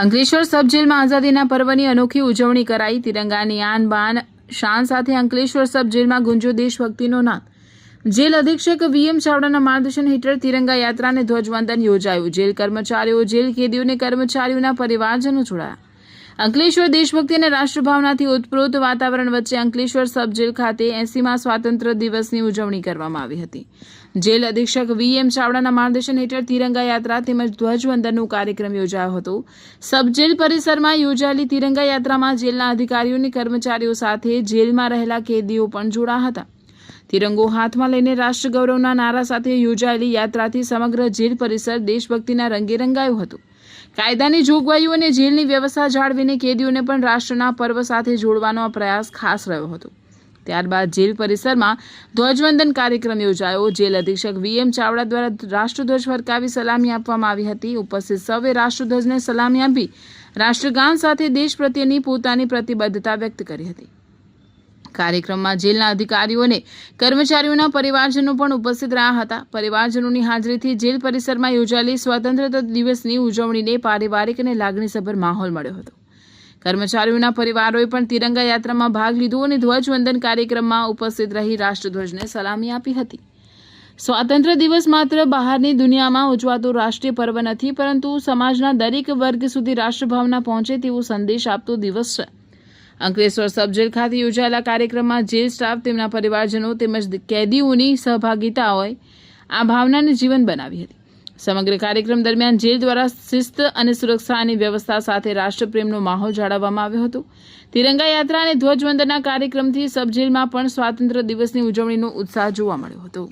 અંકલેશ્વર સબ જેલમાં આઝાદીના પર્વની અનોખી ઉજવણી કરાઈ। તિરંગાની આન બાન શાન સાથે અંકલેશ્વર સબ જેલમાં ગુંજ્યો દેશભક્તિનો નાદ। જેલ અધિક્ષક વીએમ ચાવડાના માર્ગદર્શન હેઠળ તિરંગા યાત્રા અને ધ્વજવંદન યોજાયું। જેલ કર્મચારીઓ, જેલ કેદીઓ અને કર્મચારીઓના પરિવારજનો જોડાયા। અંકલેશ્વર દેશભક્તિ અને રાષ્ટ્રભાવનાથી ઓતપ્રોત વાતાવરણ વચ્ચે અંકલેશ્વર સબ જેલ ખાતે 80મા સ્વાતંત્ર્ય દિવસની ઉજવણી કરવામાં આવી હતી। જેલ અધિક્ષક વીએમ ચાવડાના માર્ગદર્શન હેઠળ તિરંગા યાત્રા તેમજ ધ્વજવંદનનો કાર્યક્રમ યોજાયો હતો। સબ જેલ પરિસરમાં યોજાયેલી તિરંગા યાત્રામાં જેલના અધિકારીઓ અને કર્મચારીઓ સાથે જેલમાં રહેલા કેદીઓ પણ જોડાયા હતા। તિરંગો હાથમાં લઈને રાષ્ટ્ર ગૌરવના નારા સાથે યોજાયેલી યાત્રાથી સમગ્ર જેલ પરિસર દેશભક્તિના રંગે રંગાયું હતું। કાયદાની જોગવાઈઓ અને જેલની વ્યવસ્થા જાળવીને કેદીઓને પણ રાષ્ટ્રના પર્વ સાથે જોડવાનો આ પ્રયાસ ખાસ રહ્યો હતો। ત્યારબાદ જેલ પરિસરમાં ધ્વજવંદન કાર્યક્રમ યોજાયો। જેલ અધિક્ષક વીએમ ચાવડા દ્વારા રાષ્ટ્રધ્વજ ફરકાવી સલામી આપવામાં આવી હતી। ઉપસ્થિત સૌએ રાષ્ટ્રધ્વજને સલામી આપી રાષ્ટ્રગાન સાથે દેશ પ્રત્યેની પોતાની પ્રતિબદ્ધતા વ્યક્ત કરી હતી। કાર્યક્રમમાં જેલના અધિકારીઓ અને કર્મચારીઓના પરિવારજનો પણ ઉપસ્થિત રહ્યા હતા। પરિવારજનોની હાજરીથી જેલ પરિસરમાં યોજાયેલી સ્વતંત્રતા દિવસની ઉજવણીને પારિવારિક અને લાગણીસભર માહોલ મળ્યો હતો। કર્મચારીઓના પરિવારોએ પણ તિરંગા યાત્રામાં ભાગ લીધો અને ધ્વજવંદન કાર્યક્રમમાં ઉપસ્થિત રહી રાષ્ટ્રધ્વજને સલામી આપી હતી। સ્વાતંત્ર્ય દિવસ માત્ર બહારની દુનિયામાં ઉજવાતો રાષ્ટ્રીય પર્વ નથી, પરંતુ સમાજના દરેક વર્ગ સુધી રાષ્ટ્રભાવના પહોંચે તેવો સંદેશ આપતો દિવસ છે। અંકલેશ્વર સબ જેલ ખાતે યોજાયેલા કાર્યક્રમમાં જેલ સ્ટાફ, તેમના પરિવારજનો તેમજ કેદીઓની સહભાગિતાઓએ આ ભાવનાને જીવન બનાવી હતી। સમગ્ર કાર્યક્રમ દરમિયાન જેલ દ્વારા શિસ્ત અને સુરક્ષાની વ્યવસ્થા સાથે રાષ્ટ્રપ્રેમનો માહોલ જાળવવામાં આવ્યો હતો। તિરંગા યાત્રા અને ધ્વજવંદનના કાર્યક્રમથી સબ જેલમાં પણ સ્વાતંત્ર્ય દિવસની ઉજવણીનો ઉત્સાહ જોવા મળ્યો હતો।